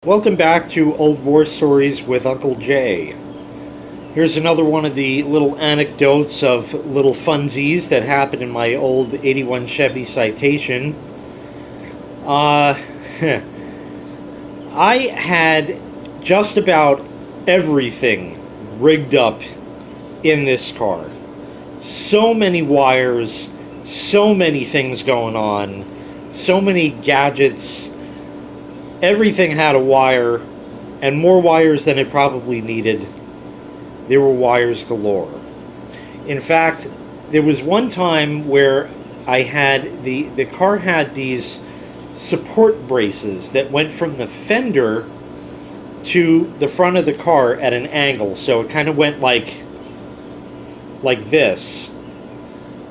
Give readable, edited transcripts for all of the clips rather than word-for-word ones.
Welcome back to Old War Stories with Uncle Jay. Here's another one of the little anecdotes of little funsies that happened in my old 81 Chevy Citation. I had just about everything rigged up in this car. So many wires, so many things going on, so many gadgets. Everything had a wire, and more wires than it probably needed. There were wires galore. In fact, there was one time where I had the car had these support braces that went from the fender to the front of the car at an angle. So it kind of went like this.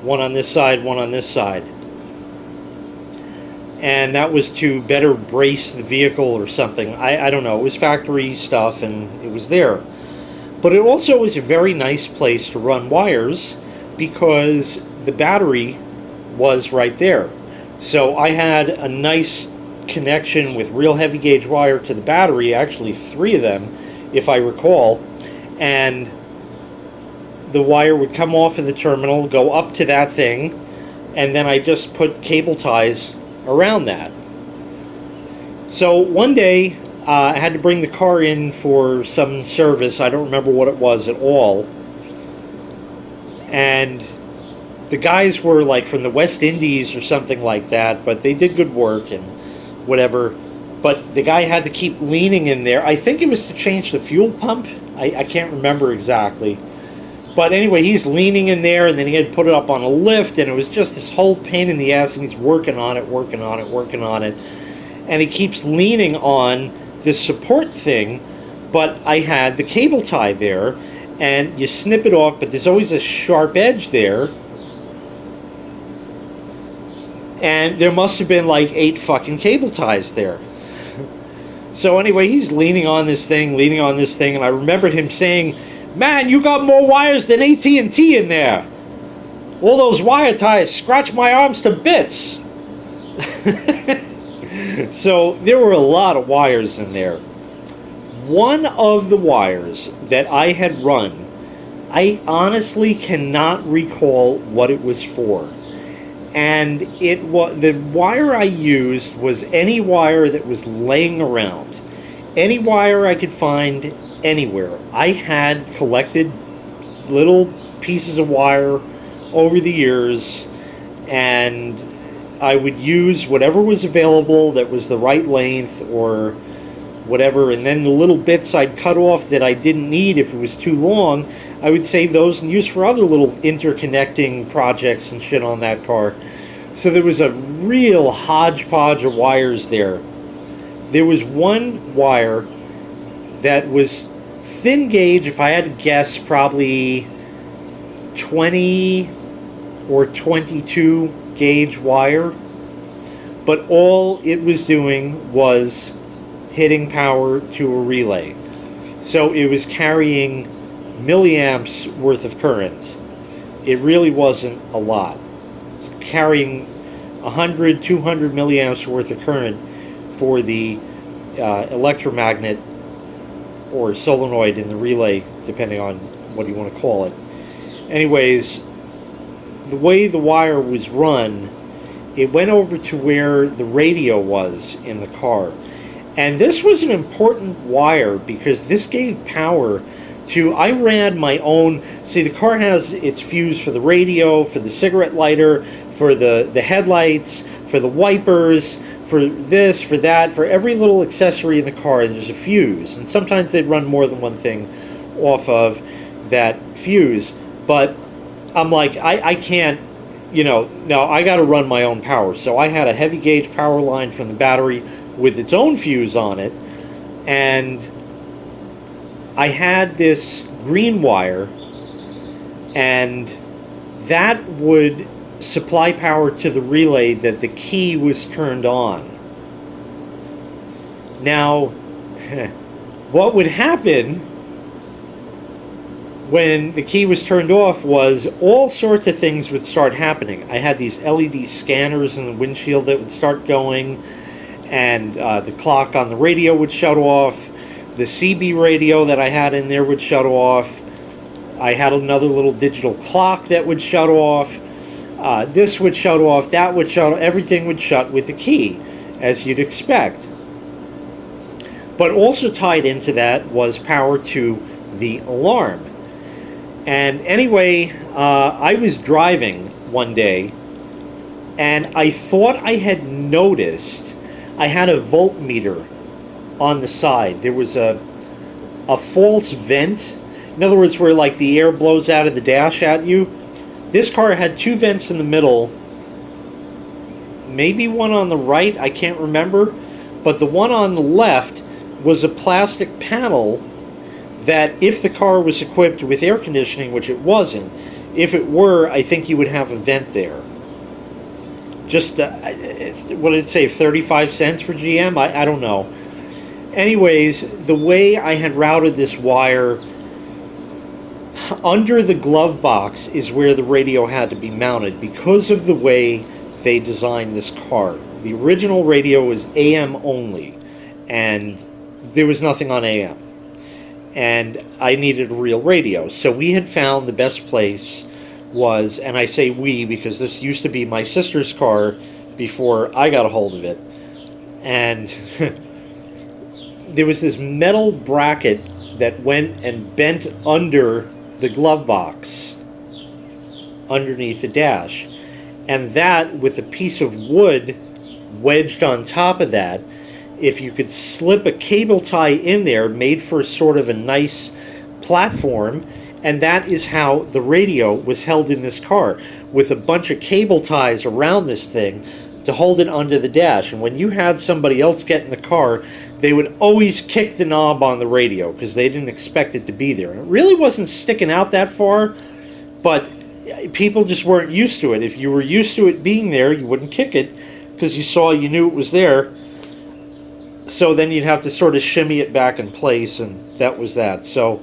One on this side, one on this side. And that was to better brace the vehicle or something. I don't know. It was factory stuff, and it was there. But it also was a very nice place to run wires because the battery was right there. So I had a nice connection with real heavy gauge wire to the battery, actually 3 of them, if I recall. And the wire would come off of the terminal, go up to that thing, and then I just put cable ties around that. So one day I had to bring the car in for some service. I don't remember what it was at all. And the guys were like from the West Indies or something like that, but they did good work and whatever. But the guy had to keep leaning in there. I think it was to change the fuel pump. I can't remember exactly. But anyway, he's leaning in there, and then he had to put it up on a lift, and it was just this whole pain in the ass, and he's working on it. And he keeps leaning on this support thing, but I had the cable tie there, and you snip it off, but there's always a sharp edge there. And there must have been like 8 fucking cable ties there. So anyway, he's leaning on this thing, and I remembered him saying, "Man, you got more wires than AT&T in there. All those wire ties scratch my arms to bits." So there were a lot of wires in there. One of the wires that I had run, I honestly cannot recall what it was for. And it was the wire I used was any wire that was laying around. Any wire I could find anywhere. I had collected little pieces of wire over the years, and I would use whatever was available that was the right length or whatever, and then the little bits I'd cut off that I didn't need if it was too long, I would save those and use for other little interconnecting projects and shit on that car. So there was a real hodgepodge of wires there. There was one wire that was thin gauge, if I had to guess, probably 20 or 22 gauge wire, but all it was doing was hitting power to a relay. So it was carrying milliamps worth of current. It really wasn't a lot. It's carrying 100, 200 milliamps worth of current for the electromagnet or solenoid in the relay, depending on what you want to call it. Anyways, the way the wire was run, it went over to where the radio was in the car. And this was an important wire because this gave power to, I ran my own, see, the car has its fuse for the radio, for the cigarette lighter, for the headlights, for the wipers, for this, for that, for every little accessory in the car, there's a fuse. And sometimes they'd run more than one thing off of that fuse. But I'm like, I can't, no, I got to run my own power. So I had a heavy gauge power line from the battery with its own fuse on it. And I had this green wire, and that would supply power to the relay that the key was turned on. Now, what would happen when the key was turned off was all sorts of things would start happening. I had these LED scanners in the windshield that would start going, and the clock on the radio would shut off. The CB radio that I had in there would shut off. I had another little digital clock that would shut off. This would shut off, that would shut off, everything would shut with the key, as you'd expect. But also tied into that was power to the alarm. And anyway, I was driving one day, and I thought I had noticed I had a voltmeter on the side. There was a false vent. In other words, where like the air blows out of the dash at you. This car had two vents in the middle, maybe one on the right, I can't remember, but the one on the left was a plastic panel that if the car was equipped with air conditioning, which it wasn't, if it were, I think you would have a vent there. Just, what did it say, 35 cents for GM? I don't know. Anyways, the way I had routed this wire, under the glove box is where the radio had to be mounted because of the way they designed this car. The original radio was AM only, and there was nothing on AM. And I needed a real radio. So we had found the best place was, and I say we because this used to be my sister's car before I got a hold of it. And there was this metal bracket that went and bent under the glove box underneath the dash. And that, with a piece of wood wedged on top of that, if you could slip a cable tie in there, made for sort of a nice platform, and that is how the radio was held in this car, with a bunch of cable ties around this thing to hold it under the dash. And when you had somebody else get in the car, they would always kick the knob on the radio because they didn't expect it to be there. And it really wasn't sticking out that far, but people just weren't used to it. If you were used to it being there, you wouldn't kick it because you knew it was there. So then you'd have to sort of shimmy it back in place, and that was that. So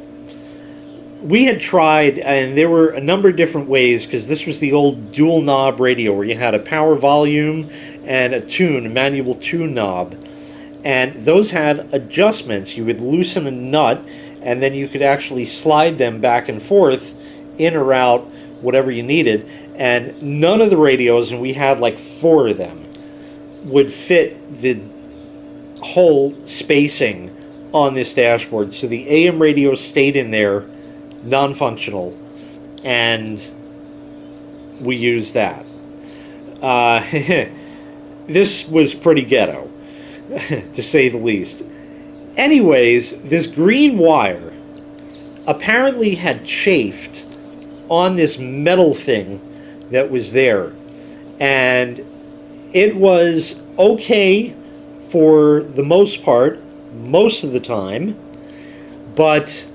we had tried, and there were a number of different ways, because this was the old dual knob radio where you had a power volume and a manual tune knob. And those had adjustments. You would loosen a nut, and then you could actually slide them back and forth, in or out, whatever you needed. And none of the radios, and we had like 4 of them, would fit the whole spacing on this dashboard. So the AM radio stayed in there, non-functional, and we used that. This was pretty ghetto, to say the least. Anyways, this green wire apparently had chafed on this metal thing that was there, and it was okay for the most part, most of the time, but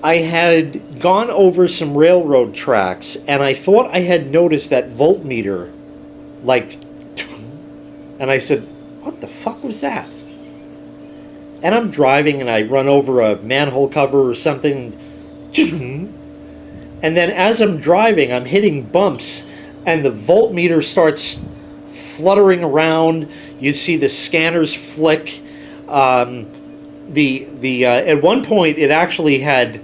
I had gone over some railroad tracks, and I thought I had noticed that voltmeter, like, and I said, what the fuck was that? And I'm driving, and I run over a manhole cover or something, and then as I'm driving, I'm hitting bumps, and the voltmeter starts fluttering around. You see the scanners flick. At one point, it actually had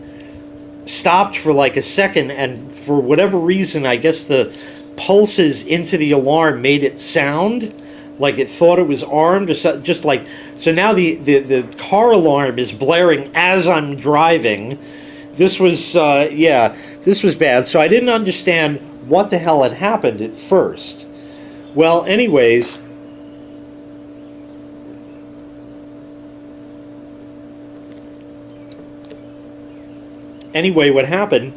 stopped for like a second, and for whatever reason, I guess the pulses into the alarm made it sound like it thought it was armed, or just like, so now the car alarm is blaring as I'm driving. This was this was bad. So I didn't understand what the hell had happened at first. Well, anyways, what happened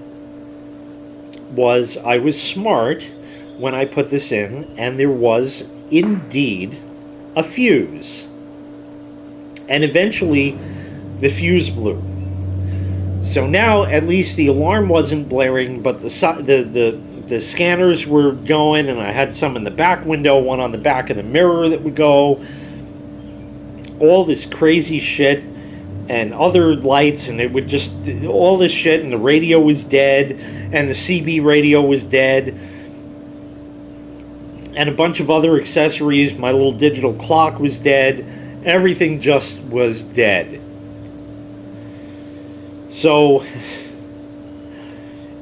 was I was smart when I put this in, and there was indeed a fuse. And eventually the fuse blew. So now at least the alarm wasn't blaring, but the scanners were going, and I had some in the back window, one on the back of the mirror that would go. All this crazy shit, and other lights, and it would just, all this shit, and the radio was dead, and the CB radio was dead. and a bunch of other accessories. My little digital clock was dead. Everything just was dead. So,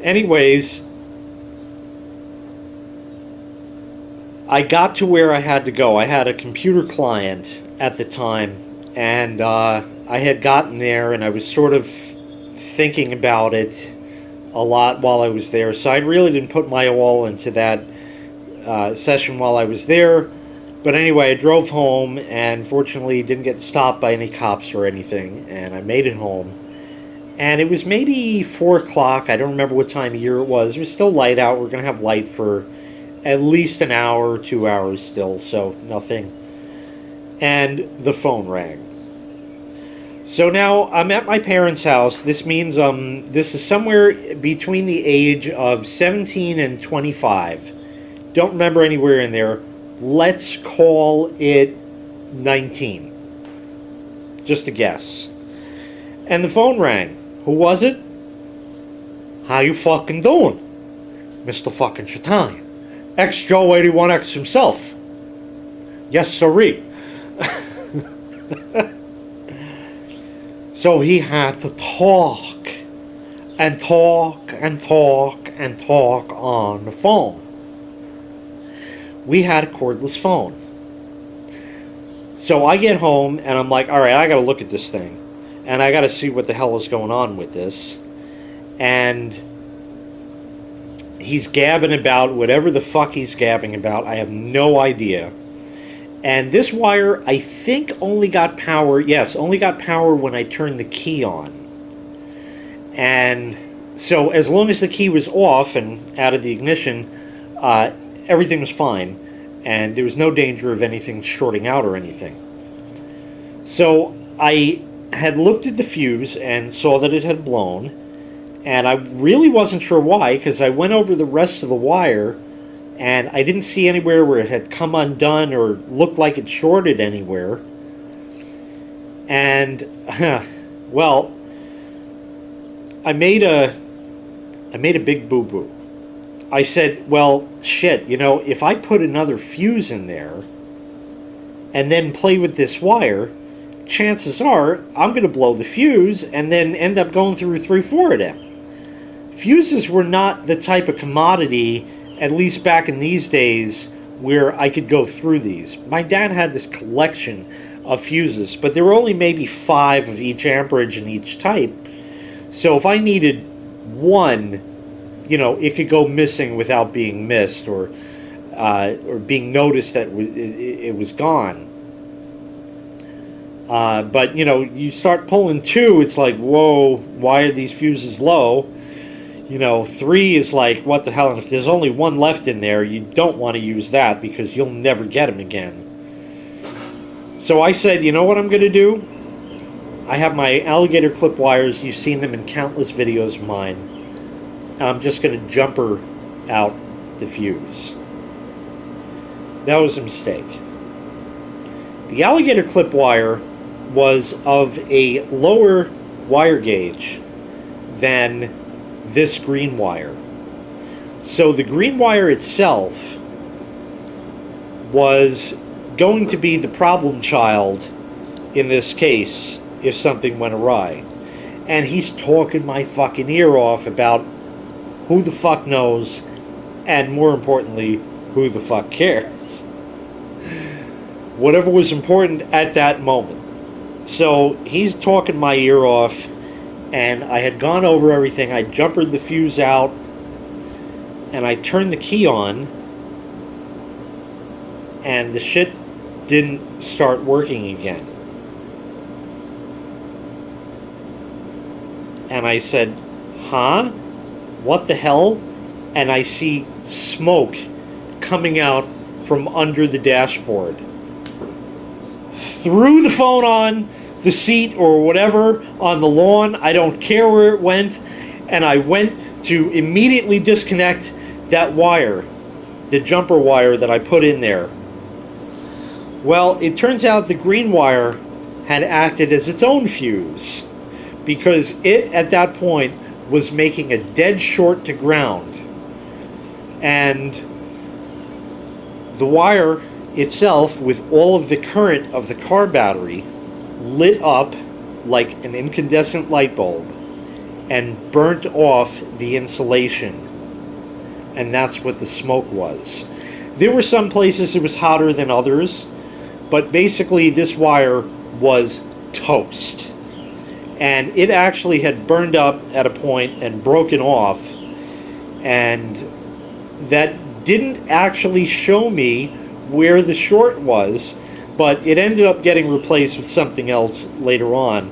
anyways, I got to where I had to go. I had a computer client at the time, and I had gotten there, and I was sort of thinking about it a lot while I was there. So I really didn't put my all into that session while I was there. But anyway, I drove home, and fortunately didn't get stopped by any cops or anything, and I made it home. And it was maybe 4 o'clock. I don't remember what time of year it was. It was still light out. We're going to have light for at least an hour or 2 hours still, so nothing. And the phone rang. So now I'm at my parents' house. This means this is somewhere between the age of 17 and 25. Don't remember anywhere in there. Let's call it 19. Just a guess. And the phone rang. Who was it? How you fucking doing? Mr. fucking Shatanian. Ex-Joe81X himself. Yes, sirree. So he had to talk and talk and talk and talk on the phone. We had a cordless phone. So I get home and I'm like, all right, I got to look at this thing. And I got to see what the hell is going on with this. And he's gabbing about whatever the fuck he's gabbing about. I have no idea. And this wire, I think, only got power. Yes, only got power when I turned the key on. And so as long as the key was off and out of the ignition, everything was fine. And there was no danger of anything shorting out or anything. So I had looked at the fuse and saw that it had blown. And I really wasn't sure why, because I went over the rest of the wire and I didn't see anywhere where it had come undone or looked like it shorted anywhere. And, well, I made a big boo-boo. I said, well, shit, you know, if I put another fuse in there and then play with this wire, chances are I'm going to blow the fuse and then end up going through 3-4 of them. Fuses were not the type of commodity, at least back in these days, where I could go through these. My dad had this collection of fuses, but there were only maybe 5 of each amperage and each type. So if I needed one, you know, it could go missing without being missed or being noticed that it was gone. But, you know, you start pulling 2, it's like, whoa, why are these fuses low? You know, 3 is like, what the hell? And if there's only 1 left in there, you don't want to use that because you'll never get them again. So I said, you know what I'm going to do? I have my alligator clip wires. You've seen them in countless videos of mine. And I'm just going to jumper out the fuse. That was a mistake. The alligator clip wire was of a lower wire gauge than this green wire. So the green wire itself was going to be the problem child in this case if something went awry. And he's talking my fucking ear off about who the fuck knows, and more importantly, who the fuck cares. Whatever was important at that moment. So he's talking my ear off, and I had gone over everything. I jumpered the fuse out, and I turned the key on, and the shit didn't start working again. And I said, huh? What the hell? And I see smoke coming out from under the dashboard. Threw the phone on the seat or whatever on the lawn. I don't care where it went. And I went to immediately disconnect that wire, the jumper wire that I put in there. Well, it turns out the green wire had acted as its own fuse, because it, at that point, was making a dead short to ground. And The wire itself, with all of the current of the car battery, lit up like an incandescent light bulb and burnt off the insulation. And that's what the smoke was. There were some places it was hotter than others, but basically this wire was toast. And it actually had burned up at a point and broken off, and that didn't actually show me where the short was, but it ended up getting replaced with something else later on.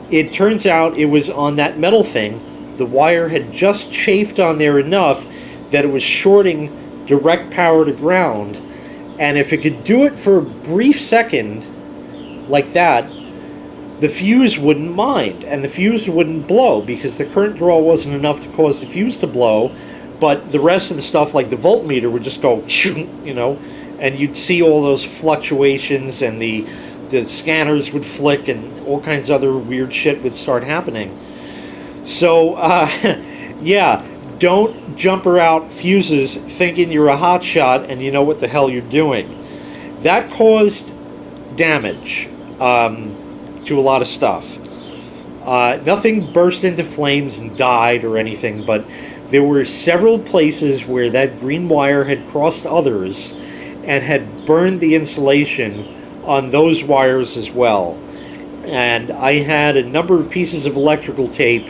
It turns out it was on that metal thing. The wire had just chafed on there enough that it was shorting direct power to ground, and if it could do it for a brief second like that, the fuse wouldn't mind, and the fuse wouldn't blow because the current draw wasn't enough to cause the fuse to blow, but the rest of the stuff like the voltmeter would just go, you know, and you'd see all those fluctuations, and the scanners would flick, and all kinds of other weird shit would start happening. So, yeah, don't jumper out fuses thinking you're a hotshot and you know what the hell you're doing. That caused damage to a lot of stuff. Nothing burst into flames and died or anything, but there were several places where that green wire had crossed others and had burned the insulation on those wires as well. And I had a number of pieces of electrical tape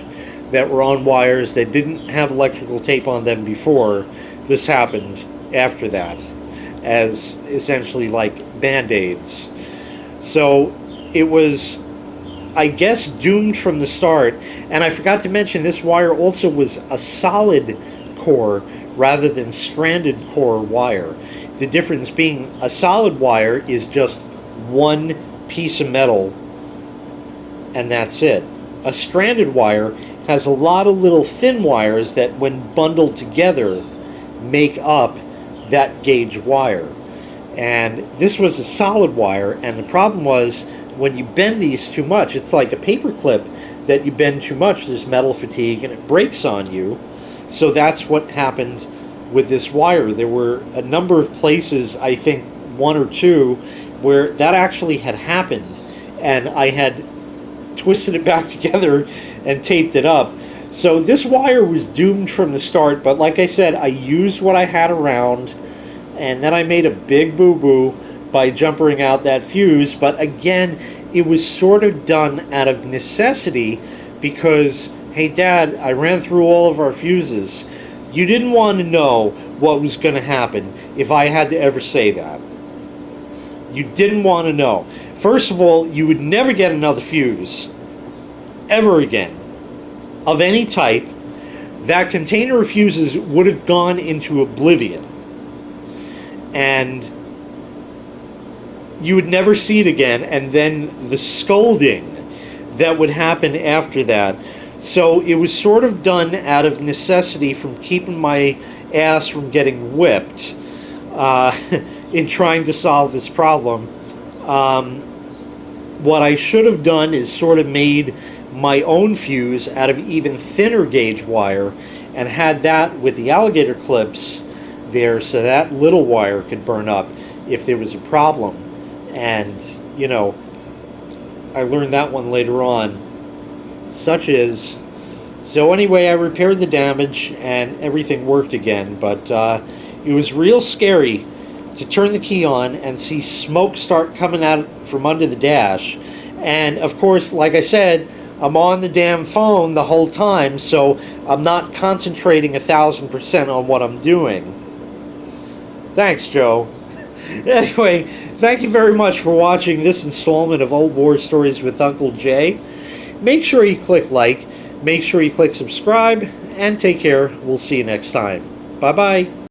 that were on wires that didn't have electrical tape on them before this happened after that, as essentially like band-aids. So it was, I guess, doomed from the start. And I forgot to mention, this wire also was a solid core rather than stranded core wire. The difference being a solid wire is just one piece of metal and that's it. A stranded wire has a lot of little thin wires that, when bundled together, make up that gauge wire. And this was a solid wire, and the problem was when you bend these too much, it's like a paper clip that you bend too much, there's metal fatigue and it breaks on you. So that's what happened with this wire. There were a number of places, I think one or two, where that actually had happened, and I had twisted it back together and taped it up. So this wire was doomed from the start, but like I said, I used what I had around, and then I made a big boo-boo by jumpering out that fuse. But again, it was sort of done out of necessity because, hey Dad, I ran through all of our fuses. You didn't want to know what was going to happen if I had to ever say that. You didn't want to know. First of all, you would never get another fuse ever again of any type. That container of fuses would have gone into oblivion, and you would never see it again. And then the scolding that would happen after that. So it was sort of done out of necessity, from keeping my ass from getting whipped in trying to solve this problem. What I should have done is sort of made my own fuse out of even thinner gauge wire and had that with the alligator clips there, so that little wire could burn up if there was a problem. And, you know, I learned that one later on. Such is. So anyway, I repaired the damage and everything worked again, but it was real scary to turn the key on and see smoke start coming out from under the dash. And of course, like I said, I'm on the damn phone the whole time, so I'm not concentrating 1,000% on what I'm doing. Thanks, Joe. Anyway, thank you very much for watching this installment of Old War Stories with Uncle Jay. Make sure you click like, make sure you click subscribe, and take care. We'll see you next time. Bye-bye.